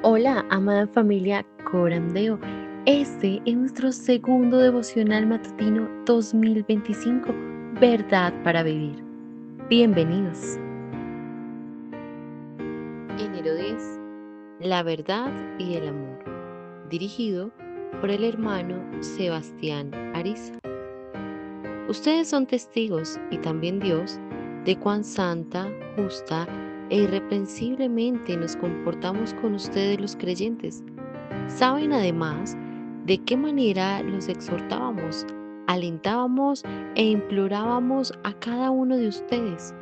Hola, amada familia Corandeo. Este es nuestro segundo devocional matutino 2025, Verdad para Vivir. Bienvenidos. Enero 10. La verdad y el amor. Dirigido por el hermano Sebastián Ariza. Ustedes son testigos, y también Dios, de cuán santa, justa e irreprensiblemente nos comportamos con ustedes los creyentes. Saben además de qué manera los exhortábamos, alentábamos e implorábamos a cada uno de ustedes,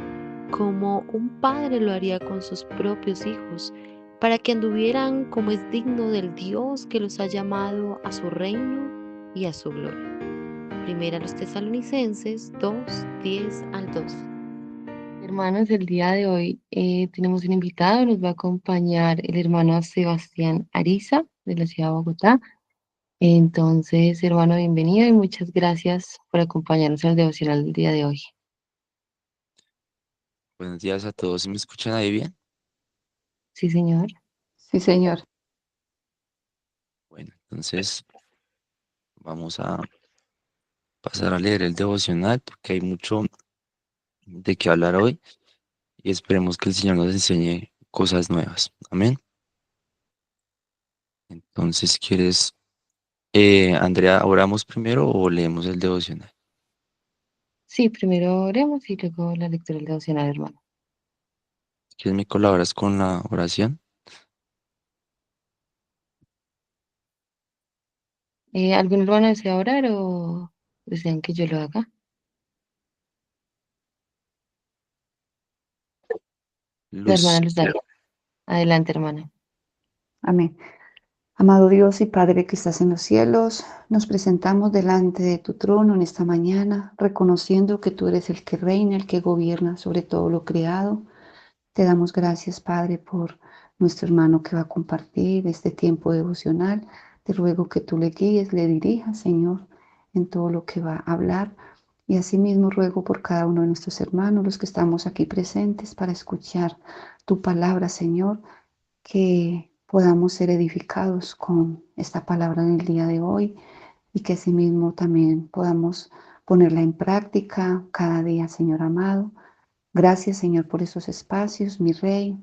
como un padre lo haría con sus propios hijos, para que anduvieran como es digno del Dios que los ha llamado a su reino y a su gloria. Primera a los Tesalonicenses 2:10-12. Hermanos, el día de hoy tenemos un invitado, nos va a acompañar el hermano Sebastián Ariza de la ciudad de Bogotá. Entonces, hermano, bienvenido y muchas gracias por acompañarnos al devocional del día de hoy. Buenos días a todos. ¿Sí me escuchan ahí bien? Sí, señor. Sí, señor. Bueno, entonces vamos a pasar a leer el devocional porque hay mucho de qué hablar hoy y esperemos que el Señor nos enseñe cosas nuevas. Amén. Entonces, ¿quieres, Andrea, oramos primero o leemos el devocional? Sí, primero oremos y luego la lectura del devocional, hermano. ¿Quieres me colaboras con la oración? ¿Algún hermano desea orar o desean que yo lo haga? La hermana Luz. Luz Daria. Adelante, hermana. Amén. Amado Dios y Padre que estás en los cielos, nos presentamos delante de tu trono en esta mañana, reconociendo que tú eres el que reina, el que gobierna sobre todo lo creado. Te damos gracias, Padre, por nuestro hermano que va a compartir este tiempo devocional. Te ruego que tú le guíes, le dirijas, Señor, en todo lo que va a hablar. Y asimismo ruego por cada uno de nuestros hermanos, los que estamos aquí presentes, para escuchar tu palabra, Señor, que podamos ser edificados con esta palabra en el día de hoy y que asimismo también podamos ponerla en práctica cada día, Señor amado. Gracias, Señor, por esos espacios, mi Rey.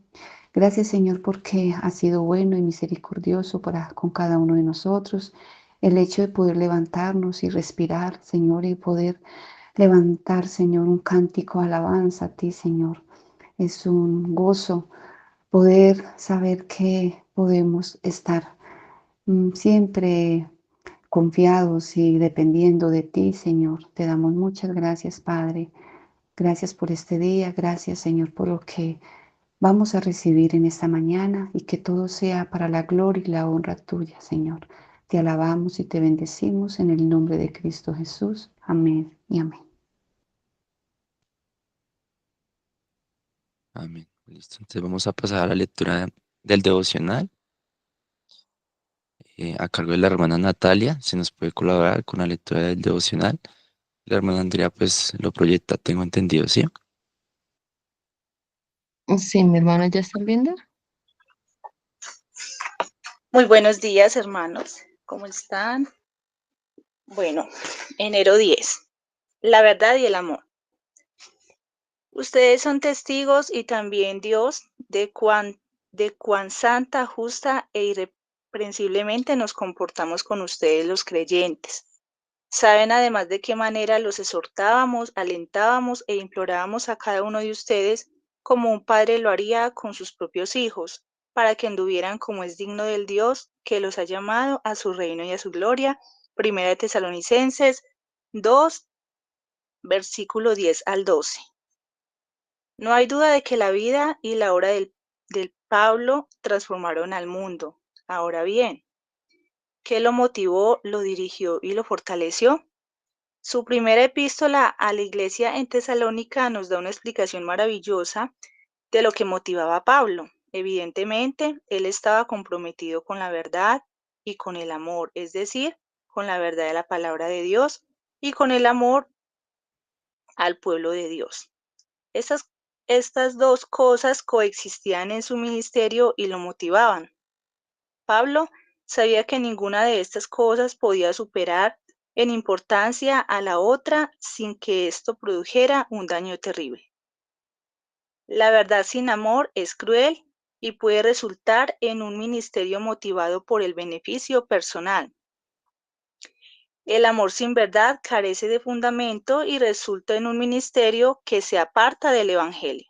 Gracias, Señor, porque has sido bueno y misericordioso con cada uno de nosotros. El hecho de poder levantarnos y respirar, Señor, y poder levantar, Señor, un cántico de alabanza a ti, Señor. Es un gozo poder saber que podemos estar siempre confiados y dependiendo de ti, Señor. Te damos muchas gracias, Padre. Gracias por este día, gracias, Señor, por lo que vamos a recibir en esta mañana y que todo sea para la gloria y la honra tuya, Señor. Te alabamos y te bendecimos en el nombre de Cristo Jesús. Amén y amén. Amén. Listo. Entonces vamos a pasar a la lectura del devocional a cargo de la hermana Natalia. Se nos puede colaborar con la lectura del devocional. La hermana Andrea pues lo proyecta, tengo entendido, ¿sí? Sí, mi hermano, ¿ya están viendo? Muy buenos días, hermanos. ¿Cómo están? Bueno, enero 10. La verdad y el amor. Ustedes son testigos y también Dios de cuán santa, justa e irreprensiblemente nos comportamos con ustedes los creyentes. Saben además de qué manera los exhortábamos, alentábamos e implorábamos a cada uno de ustedes como un padre lo haría con sus propios hijos, para que anduvieran como es digno del Dios que los ha llamado a su reino y a su gloria. Primera de Tesalonicenses 2, versículo 10-12. No hay duda de que la vida y la obra del Pablo transformaron al mundo. Ahora bien, ¿qué lo motivó, lo dirigió y lo fortaleció? Su primera epístola a la iglesia en Tesalónica nos da una explicación maravillosa de lo que motivaba a Pablo. Evidentemente, él estaba comprometido con la verdad y con el amor, es decir, con la verdad de la palabra de Dios y con el amor al pueblo de Dios. Estas dos cosas coexistían en su ministerio y lo motivaban. Pablo sabía que ninguna de estas cosas podía superar en importancia a la otra sin que esto produjera un daño terrible. La verdad sin amor es cruel y puede resultar en un ministerio motivado por el beneficio personal. El amor sin verdad carece de fundamento y resulta en un ministerio que se aparta del Evangelio.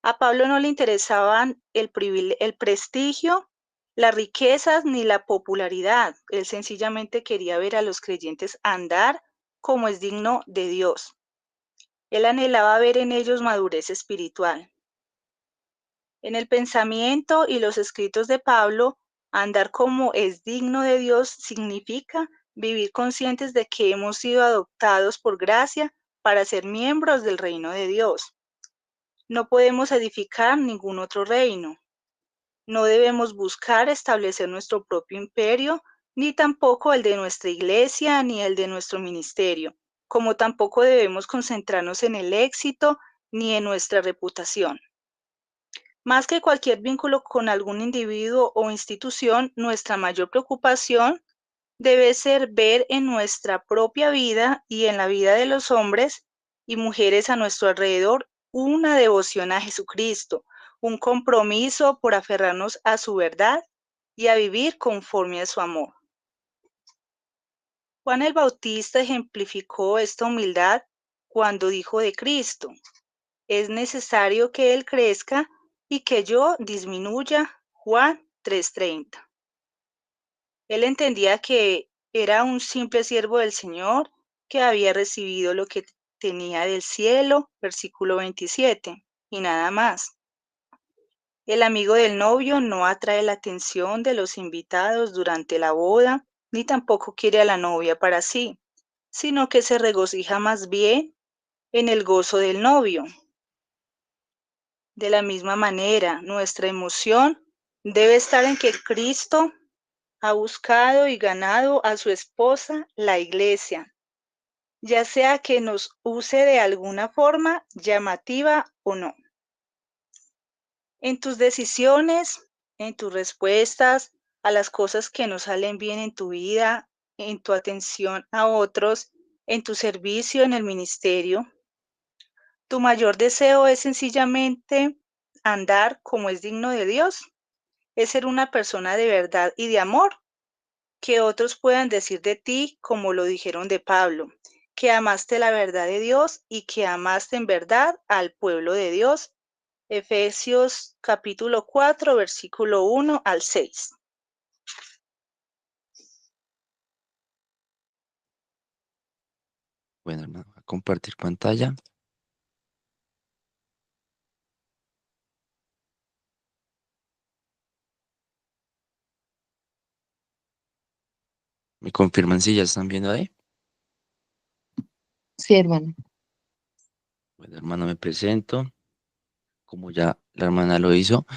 A Pablo no le interesaban el prestigio, las riquezas ni la popularidad. Él sencillamente quería ver a los creyentes andar como es digno de Dios. Él anhelaba ver en ellos madurez espiritual. En el pensamiento y los escritos de Pablo, andar como es digno de Dios significa vivir conscientes de que hemos sido adoptados por gracia para ser miembros del reino de Dios. No podemos edificar ningún otro reino. No debemos buscar establecer nuestro propio imperio, ni tampoco el de nuestra iglesia, ni el de nuestro ministerio, como tampoco debemos concentrarnos en el éxito ni en nuestra reputación. Más que cualquier vínculo con algún individuo o institución, nuestra mayor preocupación debe ser ver en nuestra propia vida y en la vida de los hombres y mujeres a nuestro alrededor una devoción a Jesucristo, un compromiso por aferrarnos a su verdad y a vivir conforme a su amor. Juan el Bautista ejemplificó esta humildad cuando dijo de Cristo: es necesario que Él crezca y que yo disminuya. Juan 3:30. Él entendía que era un simple siervo del Señor que había recibido lo que tenía del cielo, versículo 27, y nada más. El amigo del novio no atrae la atención de los invitados durante la boda, ni tampoco quiere a la novia para sí, sino que se regocija más bien en el gozo del novio. De la misma manera, nuestra emoción debe estar en que Cristo ha buscado y ganado a su esposa, la iglesia, ya sea que nos use de alguna forma llamativa o no. En tus decisiones, en tus respuestas a las cosas que no salen bien en tu vida, en tu atención a otros, en tu servicio en el ministerio, tu mayor deseo es sencillamente andar como es digno de Dios, es ser una persona de verdad y de amor, que otros puedan decir de ti como lo dijeron de Pablo, que amaste la verdad de Dios y que amaste en verdad al pueblo de Dios. Efesios capítulo 4, versículo 1 al 6. Bueno, hermano, voy a compartir pantalla. ¿Me confirman si ya están viendo ahí? Sí, hermano. Bueno, hermano, me presento. Como ya la hermana lo hizo,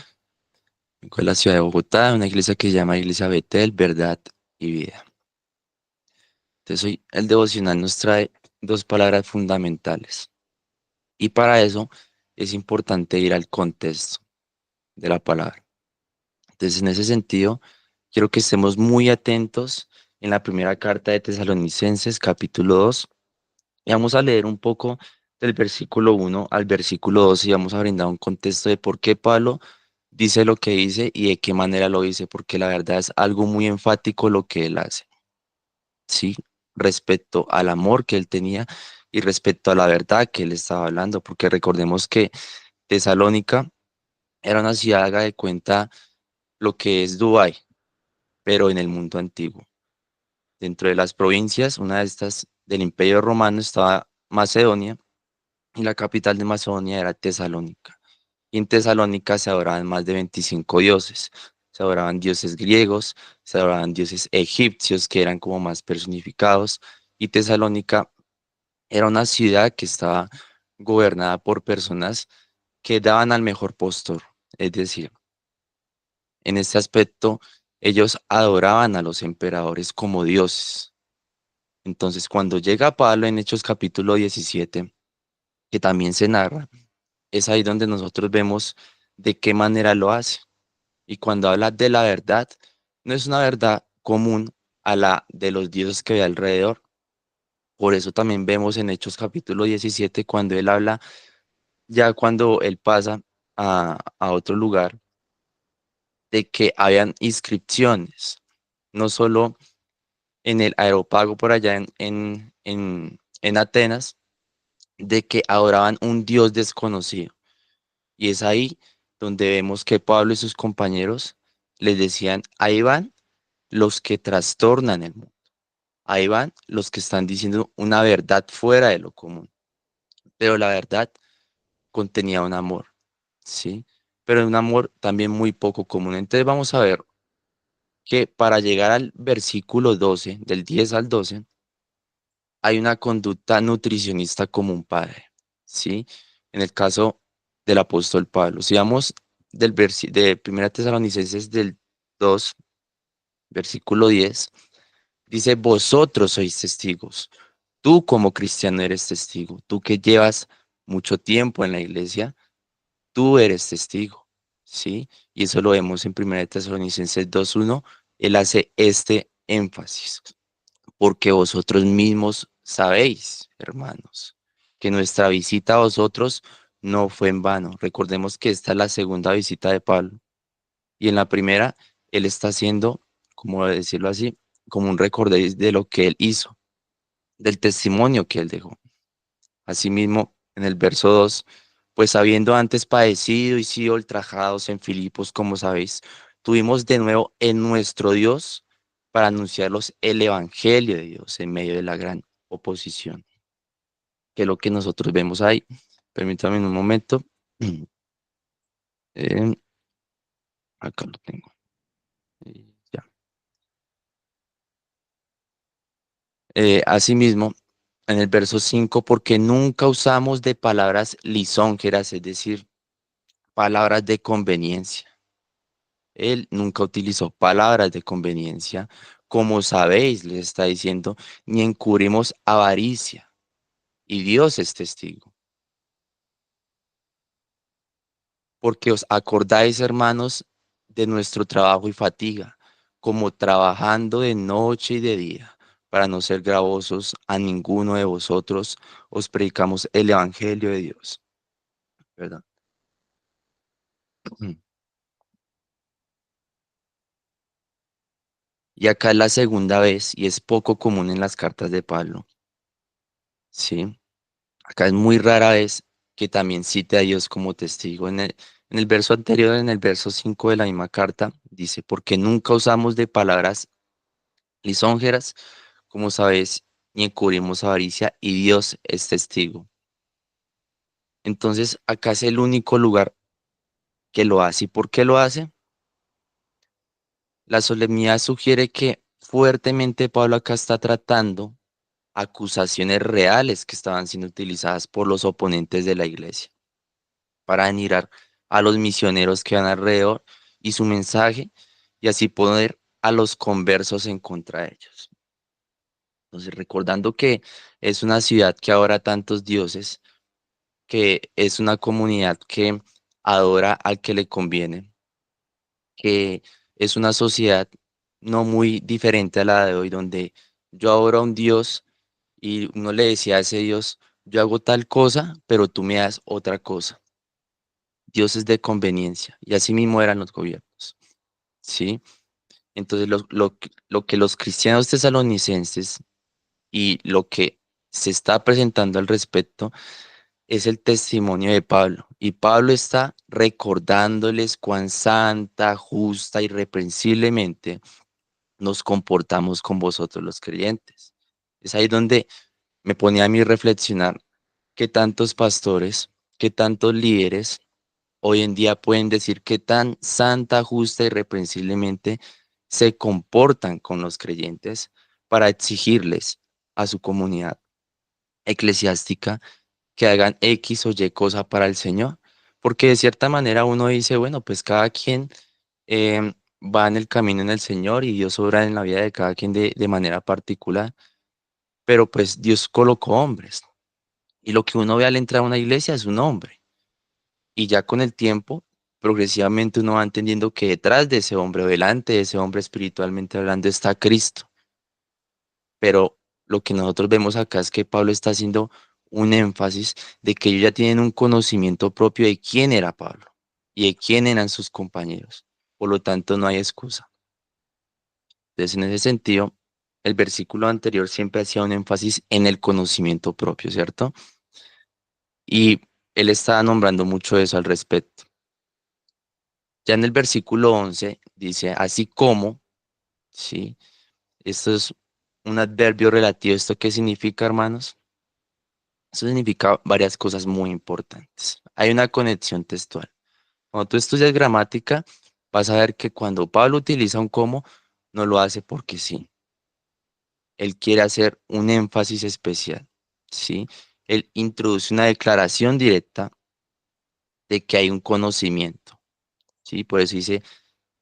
vengo de la ciudad de Bogotá, una iglesia que se llama Iglesia Betel, Verdad y Vida. Entonces, hoy el devocional nos trae dos palabras fundamentales. Y para eso es importante ir al contexto de la palabra. Entonces, en ese sentido, quiero que estemos muy atentos en la primera carta de Tesalonicenses, capítulo 2, y vamos a leer un poco del versículo 1 al versículo 2 y vamos a brindar un contexto de por qué Pablo dice lo que dice y de qué manera lo dice, porque la verdad es algo muy enfático lo que él hace, ¿sí? Respecto al amor que él tenía y respecto a la verdad que él estaba hablando, porque recordemos que Tesalónica era una ciudad, haga de cuenta, lo que es Dubái, pero en el mundo antiguo. Dentro de las provincias, una de estas del Imperio Romano estaba Macedonia y la capital de Macedonia era Tesalónica. Y en Tesalónica se adoraban más de 25 dioses. Se adoraban dioses griegos, se adoraban dioses egipcios que eran como más personificados. Y Tesalónica era una ciudad que estaba gobernada por personas que daban al mejor postor. Es decir, en este aspecto, ellos adoraban a los emperadores como dioses. Entonces, cuando llega Pablo en Hechos capítulo 17, que también se narra, es ahí donde nosotros vemos de qué manera lo hace. Y cuando habla de la verdad, no es una verdad común a la de los dioses que hay alrededor. Por eso también vemos en Hechos capítulo 17, cuando él habla, ya cuando él pasa a otro lugar, de que habían inscripciones, no solo en el Areópago por allá en Atenas, de que adoraban un Dios desconocido. Y es ahí donde vemos que Pablo y sus compañeros les decían, ahí van los que trastornan el mundo, ahí van los que están diciendo una verdad fuera de lo común, pero la verdad contenía un amor, ¿sí? Pero un amor también muy poco común. Entonces vamos a ver que para llegar al versículo 12, del 10 al 12, hay una conducta nutricionista como un padre, ¿sí? En el caso del apóstol Pablo. Si vamos de 1 Tesalonicenses del 2, versículo 10, dice, vosotros sois testigos. Tú como cristiano eres testigo. Tú que llevas mucho tiempo en la iglesia, tú eres testigo, ¿sí? Y eso lo vemos en 1 Tesalonicenses 2:1. Él hace este énfasis, porque vosotros mismos sabéis, hermanos, que nuestra visita a vosotros no fue en vano. Recordemos que esta es la segunda visita de Pablo. Y en la primera, él está haciendo, como decirlo así, como un recordéis de lo que él hizo, del testimonio que él dejó. Asimismo, en el verso 2, pues habiendo antes padecido y sido ultrajados en Filipos, como sabéis, tuvimos de nuevo en nuestro Dios para anunciarlos el Evangelio de Dios en medio de la gran oposición, que es lo que nosotros vemos ahí. Permítame un momento. Eh, acá lo tengo. Ya. Asimismo, en el verso 5, porque nunca usamos de palabras lisonjeras, es decir, palabras de conveniencia. Él nunca utilizó palabras de conveniencia. Como sabéis, les está diciendo, ni encubrimos avaricia. Y Dios es testigo. Porque os acordáis, hermanos, de nuestro trabajo y fatiga, como trabajando de noche y de día, para no ser gravosos a ninguno de vosotros, os predicamos el Evangelio de Dios. ¿Verdad? Y acá es la segunda vez, y es poco común en las cartas de Pablo, ¿sí? Acá es muy rara vez que también cite a Dios como testigo. En el verso anterior, en el verso 5 de la misma carta, dice, porque nunca usamos de palabras lisonjeras, como sabes, ni encubrimos avaricia, y Dios es testigo. Entonces, acá es el único lugar que lo hace. ¿Y por qué lo hace? La solemnidad sugiere que fuertemente Pablo acá está tratando acusaciones reales que estaban siendo utilizadas por los oponentes de la iglesia para denigrar a los misioneros que van alrededor y su mensaje, y así poner a los conversos en contra de ellos. Entonces, recordando que es una ciudad que adora tantos dioses, que es una comunidad que adora al que le conviene, que es una sociedad no muy diferente a la de hoy, donde yo adoro a un Dios y uno le decía a ese Dios, yo hago tal cosa, pero tú me das otra cosa. Dios es de conveniencia, y así mismo eran los gobiernos, ¿sí? Entonces, lo que los cristianos tesalonicenses y lo que se está presentando al respecto es el testimonio de Pablo. Y Pablo está recordándoles cuán santa, justa, irreprensiblemente nos comportamos con vosotros los creyentes. Es ahí donde me ponía a mí reflexionar que tantos pastores, que tantos líderes hoy en día pueden decir que tan santa, justa, irreprensiblemente se comportan con los creyentes para exigirles a su comunidad eclesiástica que hagan X o Y cosa para el Señor. Porque de cierta manera uno dice, bueno, pues cada quien va en el camino en el Señor y Dios obra en la vida de cada quien de manera particular. Pero pues Dios colocó hombres. Y lo que uno ve al entrar a una iglesia es un hombre. Y ya con el tiempo progresivamente uno va entendiendo que detrás de ese hombre o delante de ese hombre espiritualmente hablando está Cristo. Pero lo que nosotros vemos acá es que Pablo está haciendo un énfasis de que ellos ya tienen un conocimiento propio de quién era Pablo y de quién eran sus compañeros. Por lo tanto, no hay excusa. Entonces, en ese sentido, el versículo anterior siempre hacía un énfasis en el conocimiento propio, ¿cierto? Y él estaba nombrando mucho eso al respecto. Ya en el versículo 11 dice, así como, ¿sí? Esto es un adverbio relativo. ¿Esto qué significa, hermanos? Eso significa varias cosas muy importantes. Hay una conexión textual. Cuando tú estudias gramática, vas a ver que cuando Pablo utiliza un como, no lo hace porque sí. Él quiere hacer un énfasis especial, ¿sí? Él introduce una declaración directa de que hay un conocimiento, ¿sí? Por eso dice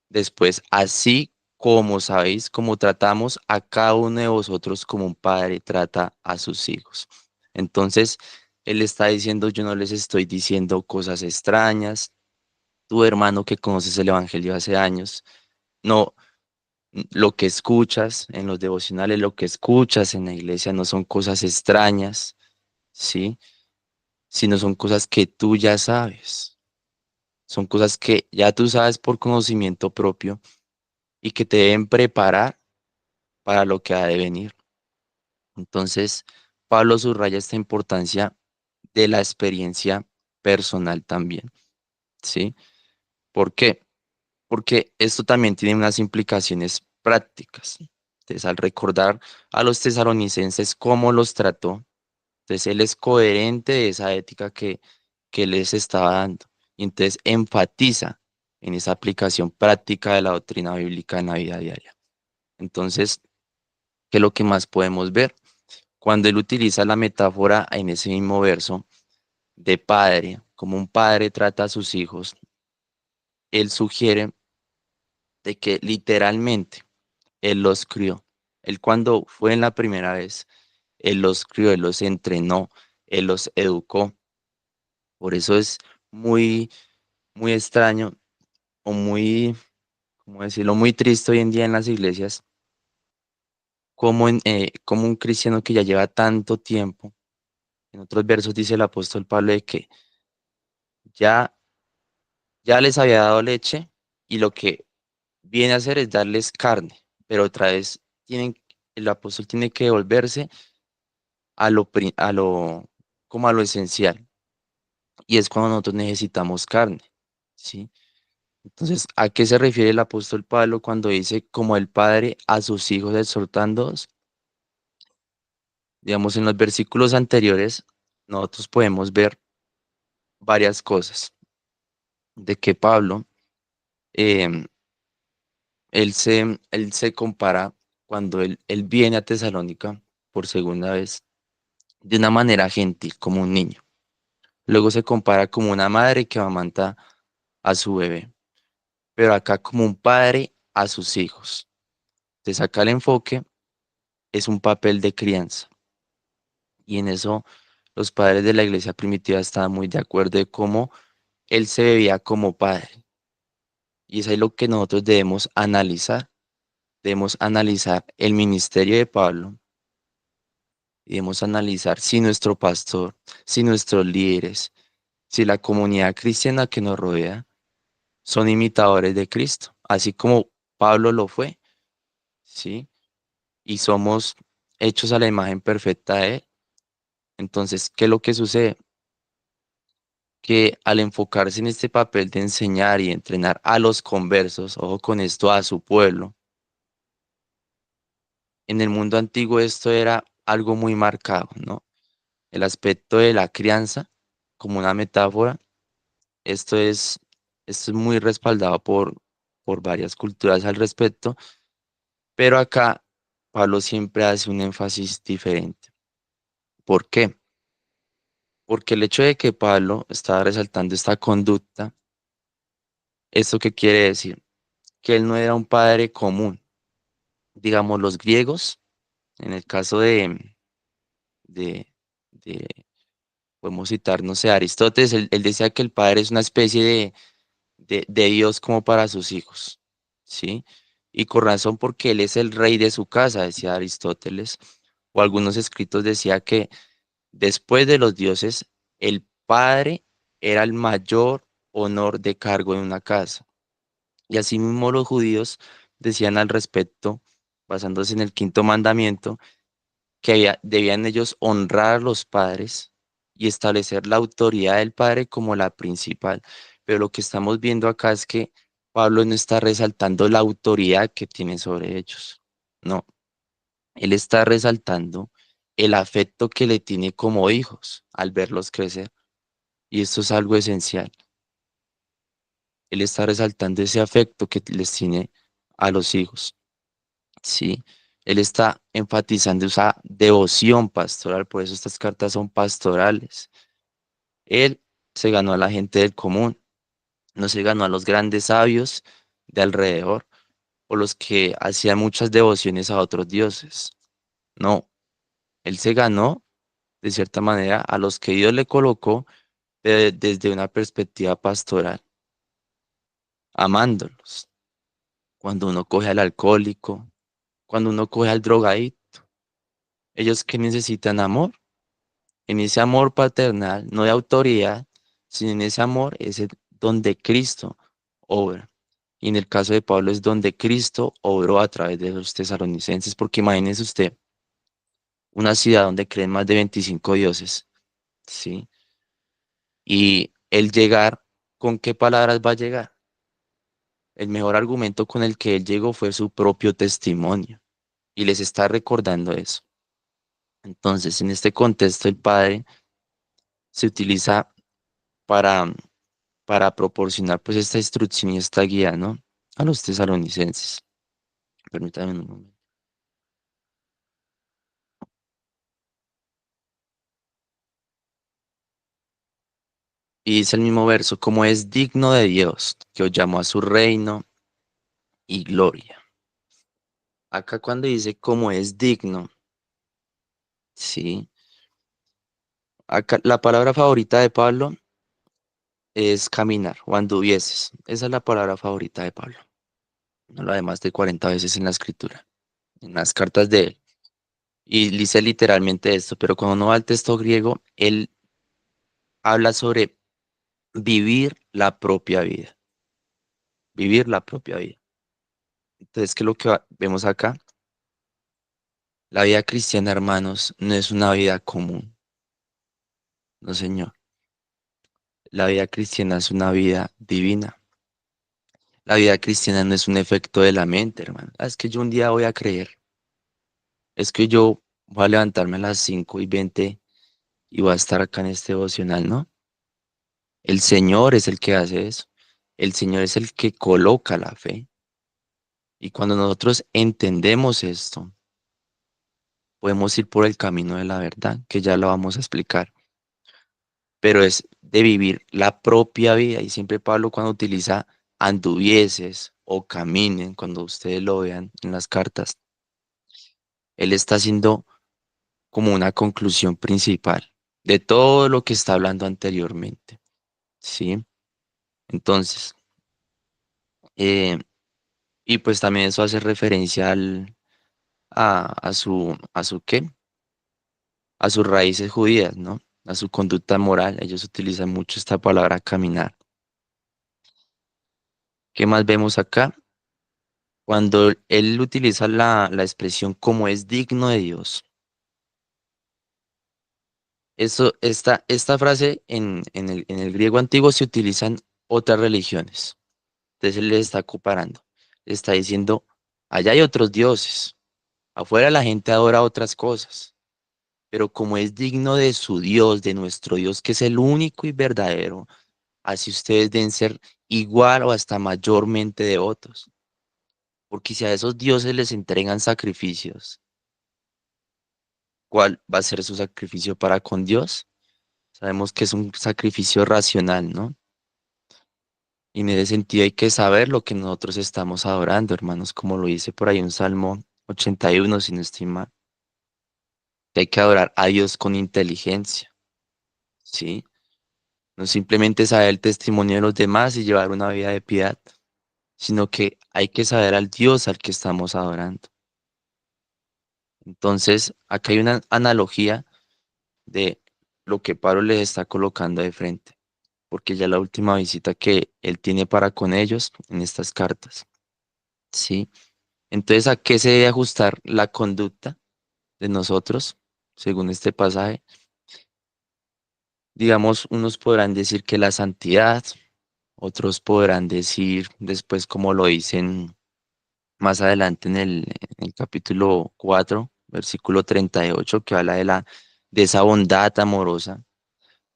después, así como sabéis, como tratamos a cada uno de vosotros como un padre trata a sus hijos. Entonces, él está diciendo, yo no les estoy diciendo cosas extrañas. Tu hermano que conoces el Evangelio hace años, no, lo que escuchas en los devocionales, lo que escuchas en la iglesia no son cosas extrañas, ¿sí? Sino son cosas que tú ya sabes. Son cosas que ya tú sabes por conocimiento propio y que te deben preparar para lo que ha de venir. Entonces, Pablo subraya esta importancia de la experiencia personal también, ¿sí? ¿Por qué? Porque esto también tiene unas implicaciones prácticas. Entonces, al recordar a los tesalonicenses cómo los trató, entonces él es coherente de esa ética que les estaba dando. Y entonces enfatiza en esa aplicación práctica de la doctrina bíblica en la vida diaria. Entonces, ¿qué es lo que más podemos ver? Cuando él utiliza la metáfora en ese mismo verso de padre, como un padre trata a sus hijos, él sugiere de que literalmente él los crió. Él cuando fue en la primera vez, él los crió, él los entrenó, él los educó. Por eso es muy, muy extraño o muy, ¿cómo decirlo? Muy triste hoy en día en las iglesias, como un cristiano que ya lleva tanto tiempo, en otros versos dice el apóstol Pablo de que ya, ya les había dado leche y lo que viene a hacer es darles carne, pero otra vez el apóstol tiene que devolverse como a lo esencial, y es cuando nosotros necesitamos carne, ¿sí? Entonces, ¿a qué se refiere el apóstol Pablo cuando dice como el padre a sus hijos exhortándolos? Digamos, en los versículos anteriores, nosotros podemos ver varias cosas de que Pablo, em, él se compara cuando él viene a Tesalónica por segunda vez de una manera gentil, como un niño. Luego se compara como una madre que amamanta a su bebé, pero acá como un padre a sus hijos. Entonces acá el enfoque es un papel de crianza. Y en eso los padres de la iglesia primitiva estaban muy de acuerdo de cómo él se veía como padre. Y es ahí lo que nosotros debemos analizar. Debemos analizar el ministerio de Pablo y debemos analizar si nuestro pastor, si nuestros líderes, si la comunidad cristiana que nos rodea son imitadores de Cristo, así como Pablo lo fue, ¿sí? Y somos hechos a la imagen perfecta de Él. Entonces, ¿qué es lo que sucede? Que al enfocarse en este papel de enseñar y entrenar a los conversos, ojo con esto, a su pueblo, en el mundo antiguo esto era algo muy marcado, ¿no? El aspecto de la crianza como una metáfora, esto es, esto es muy respaldado por varias culturas al respecto, pero acá Pablo siempre hace un énfasis diferente. ¿Por qué? Porque el hecho de que Pablo estaba resaltando esta conducta, ¿esto qué quiere decir? Que él no era un padre común. Digamos, los griegos, en el caso de, podemos citar, no sé, Aristóteles, él decía que el padre es una especie de Dios como para sus hijos, ¿sí? Y con razón porque Él es el rey de su casa, decía Aristóteles, o algunos escritos decía que después de los dioses, el padre era el mayor honor de cargo en una casa. Y asimismo los judíos decían al respecto, basándose en el quinto mandamiento, que debían ellos honrar a los padres y establecer la autoridad del padre como la principal. Pero lo que estamos viendo acá es que Pablo no está resaltando la autoridad que tiene sobre ellos. No, él está resaltando el afecto que le tiene como hijos al verlos crecer. Y esto es algo esencial. Él está resaltando ese afecto que les tiene a los hijos. Sí, él está enfatizando esa devoción pastoral, por eso estas cartas son pastorales. Él se ganó a la gente del común, no se ganó a los grandes sabios de alrededor o los que hacían muchas devociones a otros dioses. No, él se ganó de cierta manera a los que Dios le colocó desde una perspectiva pastoral, amándolos. Cuando uno coge al alcohólico, cuando uno coge al drogadicto, ellos que necesitan amor, en ese amor paternal, no de autoridad, sino en ese amor es donde Cristo obra. Y en el caso de Pablo es donde Cristo obró a través de los tesalonicenses, porque imagínese usted una ciudad donde creen más de 25 dioses, ¿sí? Y el llegar, ¿con qué palabras va a llegar? El mejor argumento con el que él llegó fue su propio testimonio y les está recordando eso. Entonces, en este contexto, el Padre se utiliza para, para proporcionar pues esta instrucción y esta guía, ¿no? A los tesalonicenses. Permítanme un momento. Y dice el mismo verso, como es digno de Dios, que os llamó a su reino y gloria. Acá cuando dice como es digno, sí. Acá la palabra favorita de Pablo es caminar o anduvieses. Esa es la palabra favorita de Pablo. No lo además de 40 veces en la escritura, en las cartas de él. Y dice literalmente esto, pero cuando uno va al texto griego, él habla sobre vivir la propia vida. Vivir la propia vida. Entonces, ¿qué es lo que vemos acá? La vida cristiana, hermanos, no es una vida común. No, señor. La vida cristiana es una vida divina. La vida cristiana no es un efecto de la mente, hermano. Es que yo un día voy a creer. Es que yo voy a levantarme a las 5:20 y voy a estar acá en este devocional, ¿no? El Señor es el que hace eso. El Señor es el que coloca la fe. Y cuando nosotros entendemos esto, podemos ir por el camino de la verdad, que ya lo vamos a explicar. Pero es de vivir la propia vida. Y siempre Pablo cuando utiliza anduvieses o caminen, cuando ustedes lo vean en las cartas, él está haciendo como una conclusión principal de todo lo que está hablando anteriormente. ¿Sí? Entonces, eh, y pues también eso hace referencia a su ¿qué? A sus raíces judías, ¿no? A su conducta moral. Ellos utilizan mucho esta palabra caminar. ¿Qué más vemos acá? Cuando él utiliza la expresión como es digno de Dios. Esta frase en el griego antiguo se utiliza en otras religiones. Entonces él le está comparando. Le está diciendo, allá hay otros dioses. Afuera la gente adora otras cosas. Pero como es digno de su Dios, de nuestro Dios, que es el único y verdadero, así ustedes deben ser igual o hasta mayormente devotos. Porque si a esos dioses les entregan sacrificios, ¿cuál va a ser su sacrificio para con Dios? Sabemos que es un sacrificio racional, ¿no? Y en ese sentido hay que saber lo que nosotros estamos adorando, hermanos, como lo dice por ahí un Salmo 81, si no estoy mal, que hay que adorar a Dios con inteligencia, ¿sí? No simplemente saber el testimonio de los demás y llevar una vida de piedad, sino que hay que saber al Dios al que estamos adorando. Entonces, acá hay una analogía de lo que Pablo les está colocando de frente, porque ya la última visita que él tiene para con ellos en estas cartas, ¿sí? Entonces, ¿a qué se debe ajustar la conducta de nosotros, según este pasaje? Digamos, unos podrán decir que la santidad, otros podrán decir después, como lo dicen más adelante en el capítulo 4 versículo 38 que habla de esa bondad amorosa.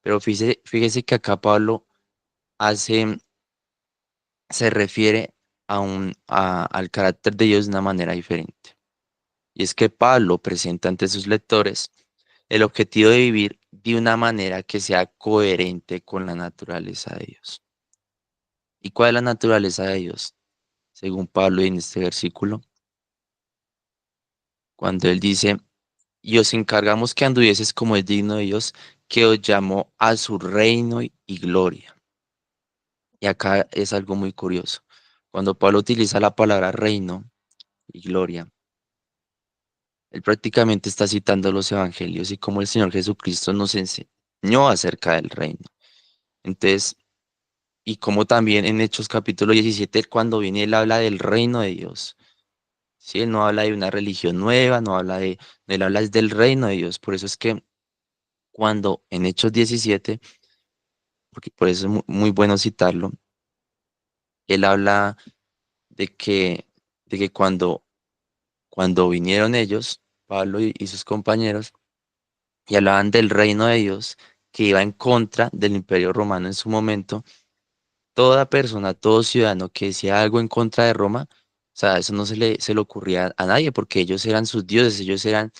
Pero fíjese que acá Pablo hace, se refiere al carácter de Dios de una manera diferente. Y es que Pablo presenta ante sus lectores el objetivo de vivir de una manera que sea coherente con la naturaleza de Dios. ¿Y cuál es la naturaleza de Dios? Según Pablo en este versículo, cuando él dice, y os encargamos que anduvieses como es digno de Dios, que os llamó a su reino y gloria. Y acá es algo muy curioso. Cuando Pablo utiliza la palabra reino y gloria, él prácticamente está citando los evangelios y cómo el Señor Jesucristo nos enseñó acerca del reino. Entonces, y como también en Hechos capítulo 17, cuando viene él habla del reino de Dios. Sí, él no habla de una religión nueva, no habla él habla es del reino de Dios. Por eso es que cuando en Hechos 17, porque por eso es muy bueno citarlo, él habla de que, de que cuando vinieron ellos, Pablo y sus compañeros, y hablaban del reino de Dios, que iba en contra del imperio romano en su momento, toda persona, todo ciudadano que decía algo en contra de Roma, o sea, eso no se le ocurría a nadie, porque ellos eran sus dioses, ellos era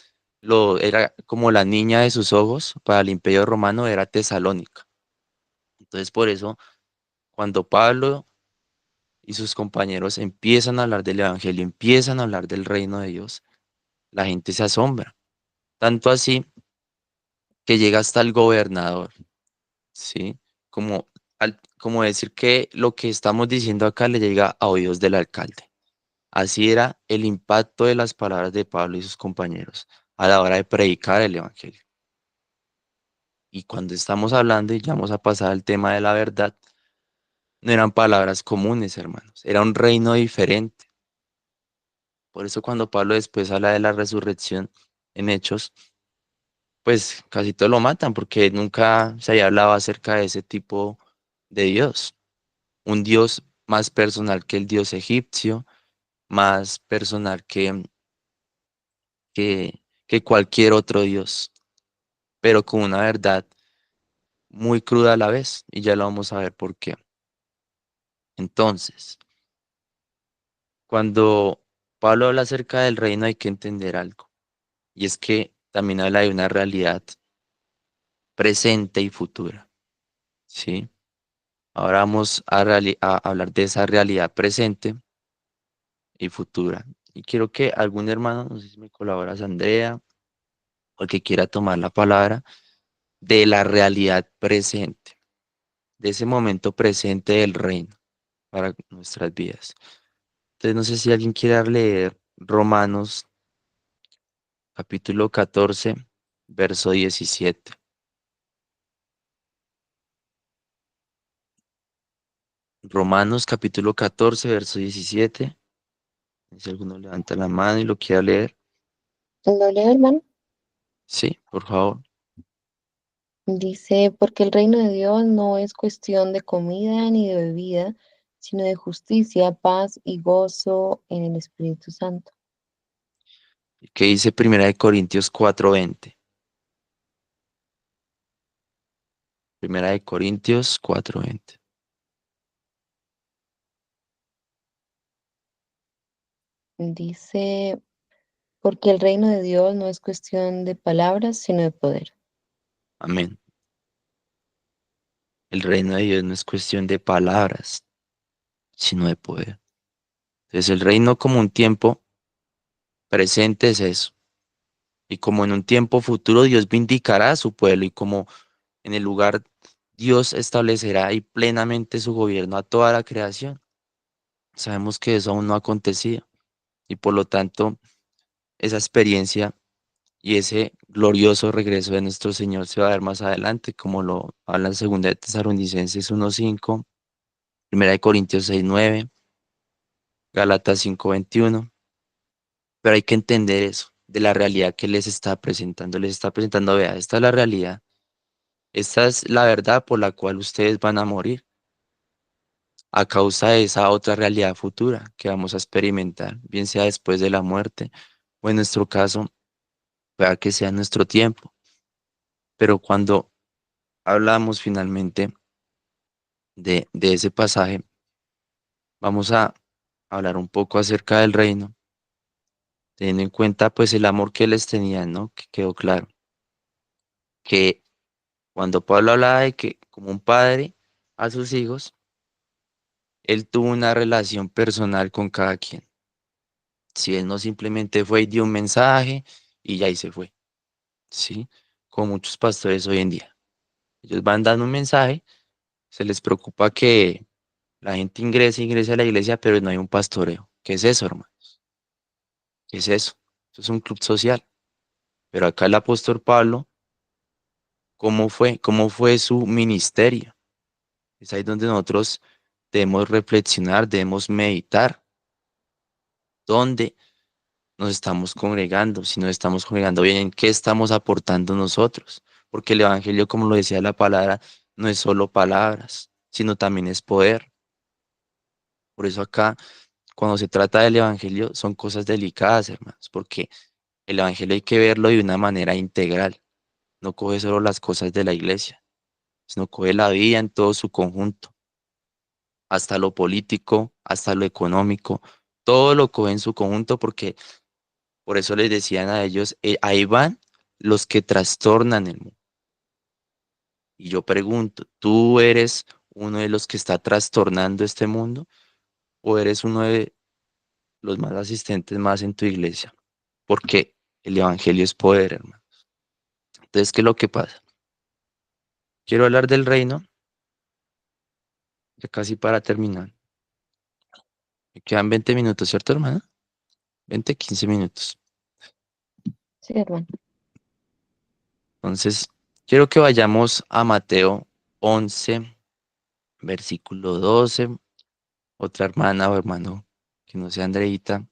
como la niña de sus ojos para el imperio romano, era Tesalónica. Entonces, por eso, cuando Pablo y sus compañeros empiezan a hablar del evangelio, empiezan a hablar del reino de Dios, la gente se asombra. Tanto así que llega hasta el gobernador, ¿sí? Como decir que lo que estamos diciendo acá le llega a oídos del alcalde. Así era el impacto de las palabras de Pablo y sus compañeros a la hora de predicar el evangelio. Y cuando estamos hablando, y ya vamos a pasar al tema de la verdad, no eran palabras comunes, hermanos, era un reino diferente. Por eso cuando Pablo después habla de la resurrección en Hechos, pues casi todo lo matan porque nunca se había hablado acerca de ese tipo de Dios. Un Dios más personal que el Dios egipcio, más personal que cualquier otro Dios, pero con una verdad muy cruda a la vez, y ya lo vamos a ver por qué. Entonces, cuando Pablo habla acerca del reino hay que entender algo, y es que también habla de una realidad presente y futura, ¿sí? Ahora vamos a hablar de esa realidad presente y futura. Y quiero que algún hermano, no sé si me colaboras, Andrea, o el que quiera tomar la palabra, de la realidad presente, de ese momento presente del reino para nuestras vidas. Entonces, no sé si alguien quiera leer Romanos capítulo 14, verso 17. Romanos capítulo 14, verso 17. Si alguno levanta la mano y lo quiera leer. ¿Lo leo, hermano? Sí, por favor. Dice, porque el reino de Dios no es cuestión de comida ni de bebida, sino de justicia, paz y gozo en el Espíritu Santo. ¿Qué dice Primera de Corintios 4:20? Primera de Corintios 4:20. Dice, porque el reino de Dios no es cuestión de palabras, sino de poder. Amén. El reino de Dios no es cuestión de palabras, sino de poder. Entonces el reino como un tiempo presente es eso. Y como en un tiempo futuro Dios vindicará a su pueblo y como en el lugar Dios establecerá ahí plenamente su gobierno a toda la creación. Sabemos que eso aún no ha acontecido y por lo tanto esa experiencia y ese glorioso regreso de nuestro Señor se va a dar más adelante, como lo habla en 2 de Tesalonicenses 1:5, 1 de Corintios 6:9, Gálatas 5:21. Pero hay que entender eso, de la realidad que les está presentando. Les está presentando, vea, esta es la realidad, esta es la verdad por la cual ustedes van a morir a causa de esa otra realidad futura que vamos a experimentar, bien sea después de la muerte o en nuestro caso, pueda que sea nuestro tiempo. Pero cuando hablamos finalmente de ese pasaje, vamos a hablar un poco acerca del reino, teniendo en cuenta pues el amor que les tenían, ¿no? Que quedó claro. Que cuando Pablo hablaba de que como un padre a sus hijos, él tuvo una relación personal con cada quien. Si él no simplemente fue y dio un mensaje y ya ahí se fue, ¿sí? Como muchos pastores hoy en día. Ellos van dando un mensaje, se les preocupa que la gente ingrese a la iglesia, pero no hay un pastoreo. ¿Qué es eso, hermano? ¿Qué es eso? Eso es un club social. Pero acá el apóstol Pablo, ¿cómo fue? ¿Cómo fue su ministerio? Es ahí donde nosotros debemos reflexionar, debemos meditar, dónde nos estamos congregando, si nos estamos congregando bien, en qué estamos aportando nosotros. Porque el Evangelio, como lo decía la palabra, no es solo palabras, sino también es poder. Por eso acá, cuando se trata del Evangelio, son cosas delicadas, hermanos, porque el Evangelio hay que verlo de una manera integral. No coge solo las cosas de la iglesia, sino coge la vida en todo su conjunto, hasta lo político, hasta lo económico, todo lo coge en su conjunto porque por eso les decían a ellos, ahí van los que trastornan el mundo. Y yo pregunto, ¿tú eres uno de los que está trastornando este mundo o eres uno de los más asistentes más en tu iglesia? Porque el evangelio es poder, hermano. Entonces, ¿qué es lo que pasa? Quiero hablar del reino, ya casi para terminar. Me quedan 20 minutos, ¿cierto, hermana? 20, 15 minutos. Sí, hermano. Entonces, quiero que vayamos a Mateo 11, versículo 12. Otra hermana o hermano, que no sea Andreita,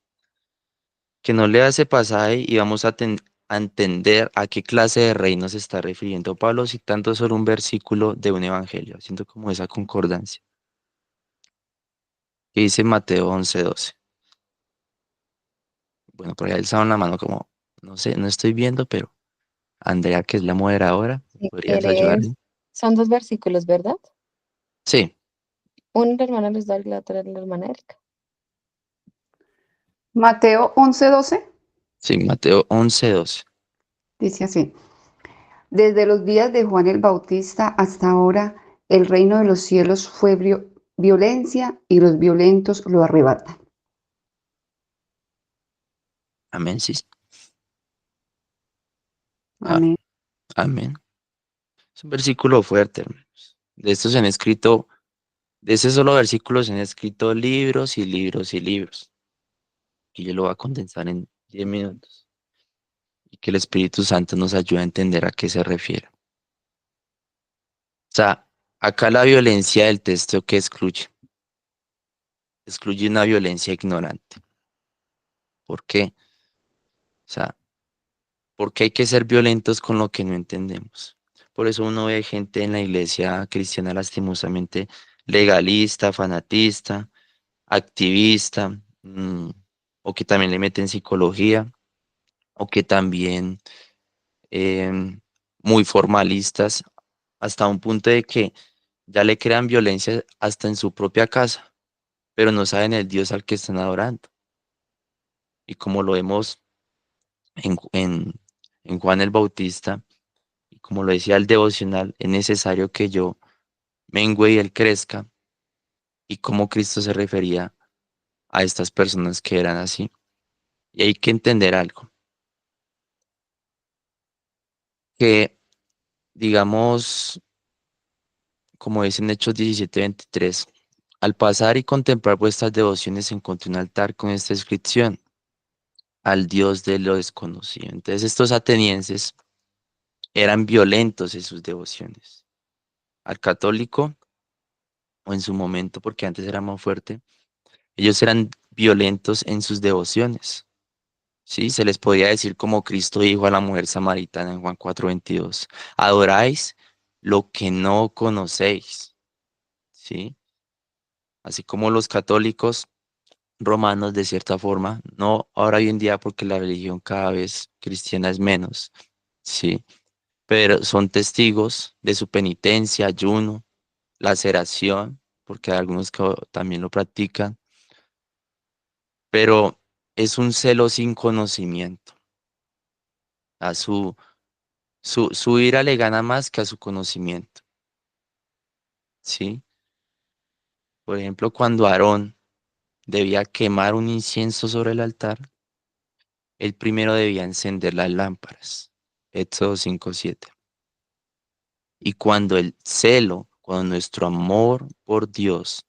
que no lea ese pasaje y vamos a entender a qué clase de reino se está refiriendo Pablo citando solo un versículo de un evangelio, haciendo como esa concordancia, que dice Mateo 11:12. Bueno, por ahí alzaron la mano como, no sé, no estoy viendo, pero Andrea, que es la moderadora, ¿me Si podrías quieres, ayudarme? son dos versículos, ¿verdad? Sí, Uno la hermana Luz Dal y la otra la hermana Erika. Mateo 11:12 sí, Mateo 11:12. dice así. Desde los días de Juan el Bautista hasta ahora, el reino de los cielos fue violencia y los violentos lo arrebatan. Amén, sí. Ah, Amén. amén. Es un versículo fuerte, hermanos. De estos se han escrito. De ese solo versículo se han escrito libros y libros y libros. Y yo lo voy a condensar en 10 minutos. Y que el Espíritu Santo nos ayude a entender a qué se refiere. O sea, acá la violencia del texto que excluye una violencia ignorante. ¿Por qué? O sea, porque hay que ser violentos con lo que no entendemos. Por eso uno ve gente en la iglesia cristiana lastimosamente legalista, fanatista, activista, o que también le meten psicología o que también muy formalistas, hasta un punto de que ya le crean violencia hasta en su propia casa, pero no saben el Dios al que están adorando. Y como lo vemos en, en Juan el Bautista, y como lo decía el devocional, es necesario que yo mengüe y él crezca, y cómo Cristo se refería a estas personas que eran así. Y hay que entender algo, que digamos, como dice en Hechos 17:23, al pasar y contemplar vuestras devociones encontré un altar con esta inscripción: al Dios de lo desconocido. Entonces estos atenienses eran violentos en sus devociones. Al católico, o en su momento, porque antes era más fuerte, ellos eran violentos en sus devociones. Sí, se les podía decir como Cristo dijo a la mujer samaritana en Juan 4:22, adoráis lo que no conocéis. ¿Sí? Así como los católicos romanos, de cierta forma, no ahora hoy en día porque la religión cada vez cristiana es menos, ¿sí? Pero son testigos de su penitencia, ayuno, laceración, porque hay algunos que también lo practican, pero es un celo sin conocimiento. A su ira le gana más que a su conocimiento, ¿sí? Por ejemplo, cuando Aarón debía quemar un incienso sobre el altar, él primero debía encender las lámparas. Éxodo 5:7. Y cuando el celo, cuando nuestro amor por Dios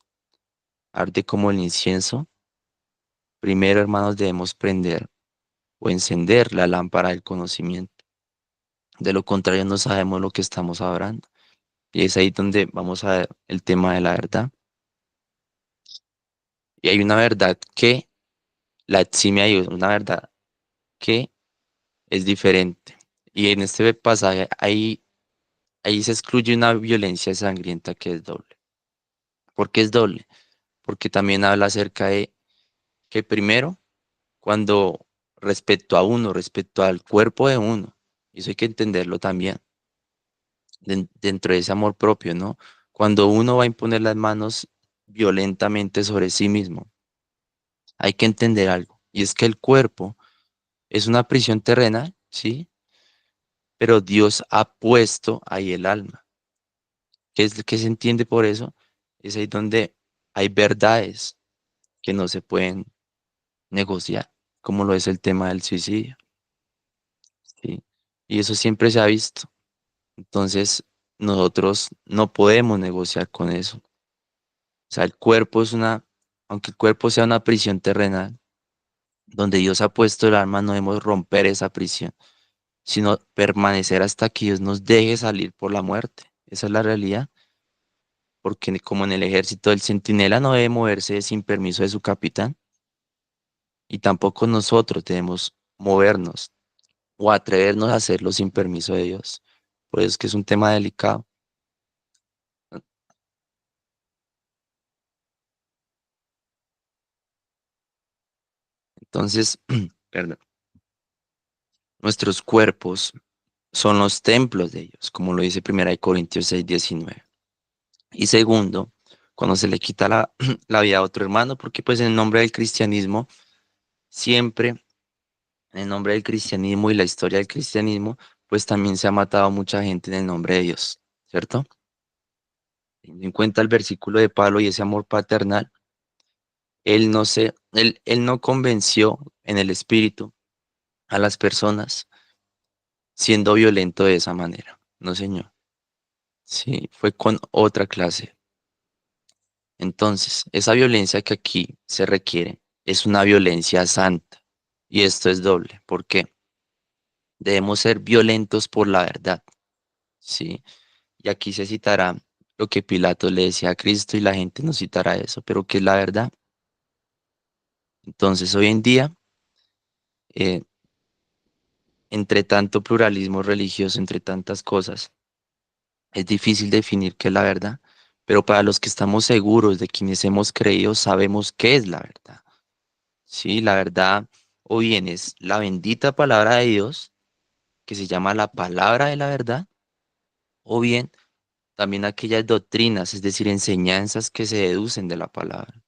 arde como el incienso, primero, hermanos, debemos prender o encender la lámpara del conocimiento. De lo contrario, no sabemos lo que estamos adorando. Y es ahí donde vamos a ver el tema de la verdad. Y hay una verdad que la exime a Dios, una verdad que es diferente. Y en este pasaje ahí se excluye una violencia sangrienta que es doble. ¿Por qué es doble? Porque también habla acerca de que primero, cuando respecto a uno, respecto al cuerpo de uno, y eso hay que entenderlo también, dentro de ese amor propio, ¿no? Cuando uno va a imponer las manos violentamente sobre sí mismo, hay que entender algo, y es que el cuerpo es una prisión terrenal, ¿sí? Pero Dios ha puesto ahí el alma. ¿Qué es lo que se entiende por eso? Es ahí donde hay verdades que no se pueden negociar, como lo es el tema del suicidio, ¿sí? Y eso siempre se ha visto. Entonces, nosotros no podemos negociar con eso. O sea, el cuerpo es aunque el cuerpo sea una prisión terrenal, donde Dios ha puesto el alma, no debemos romper esa prisión, sino permanecer hasta que Dios nos deje salir por la muerte. Esa es la realidad, porque como en el ejército, el centinela no debe moverse sin permiso de su capitán, y tampoco nosotros debemos movernos o atrevernos a hacerlo sin permiso de Dios. Por eso es que es un tema delicado. Entonces, perdón, nuestros cuerpos son los templos de Dios, como lo dice 1 Corintios 6:19. Y segundo, cuando se le quita la vida a otro hermano, porque pues en nombre del cristianismo, siempre en el nombre del cristianismo y la historia del cristianismo, pues también se ha matado mucha gente en el nombre de Dios, ¿cierto? Teniendo en cuenta el versículo de Pablo y ese amor paternal, él no convenció en el espíritu a las personas siendo violento de esa manera. No, señor. Sí, fue con otra clase. Entonces, esa violencia que aquí se requiere es una violencia santa. Y esto es doble. ¿Por qué? Debemos ser violentos por la verdad. Sí. Y aquí se citará lo que Pilato le decía a Cristo y la gente no citará eso. Pero ¿qué es la verdad? Entonces, hoy en día, eh, entre tanto pluralismo religioso, entre tantas cosas, es difícil definir qué es la verdad, pero para los que estamos seguros de quienes hemos creído, sabemos qué es la verdad. Sí, la verdad, o bien es la bendita palabra de Dios, que se llama la palabra de la verdad, o bien también aquellas doctrinas, es decir, enseñanzas que se deducen de la palabra.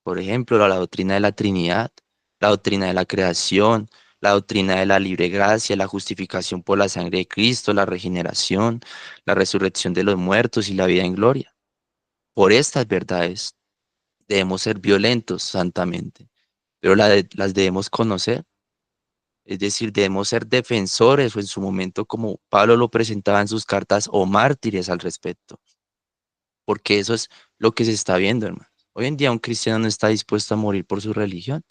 Por ejemplo, la doctrina de la Trinidad, la doctrina de la creación, la doctrina de la libre gracia, la justificación por la sangre de Cristo, la regeneración, la resurrección de los muertos y la vida en gloria. Por estas verdades debemos ser violentos santamente, pero las debemos conocer. Es decir, debemos ser defensores o en su momento, como Pablo lo presentaba en sus cartas, o mártires al respecto. porque eso es lo que se está viendo, hermano. Hoy en día un cristiano no está dispuesto a morir por su religión,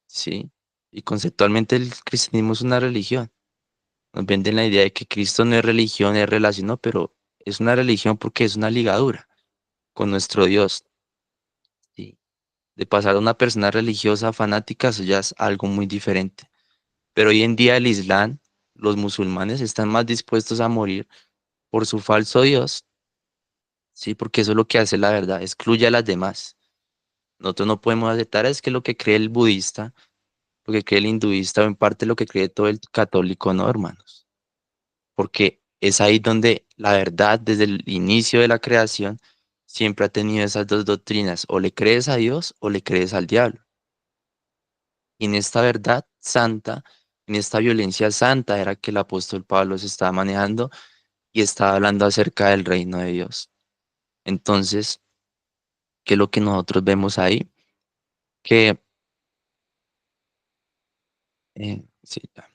¿sí? Y conceptualmente el cristianismo es una religión. Nos venden la idea de que Cristo no es religión, es relación, no, pero es una religión porque es una ligadura con nuestro Dios, ¿sí? De pasar a una persona religiosa fanática, eso ya es algo muy diferente. Pero hoy en día el Islam, los musulmanes están más dispuestos a morir por su falso Dios, ¿sí? Porque eso es lo que hace la verdad, excluye a las demás. Nosotros no podemos aceptar es que lo que cree el budista, lo que cree el hinduista o en parte lo que cree todo el católico, no, hermanos. Porque es ahí donde la verdad, desde el inicio de la creación, siempre ha tenido esas dos doctrinas, o le crees a Dios o le crees al diablo. Y en esta verdad santa, en esta violencia santa era que el apóstol Pablo se estaba manejando y estaba hablando acerca del reino de Dios. Entonces, ¿qué es lo que nosotros vemos ahí? Que, sí, ya,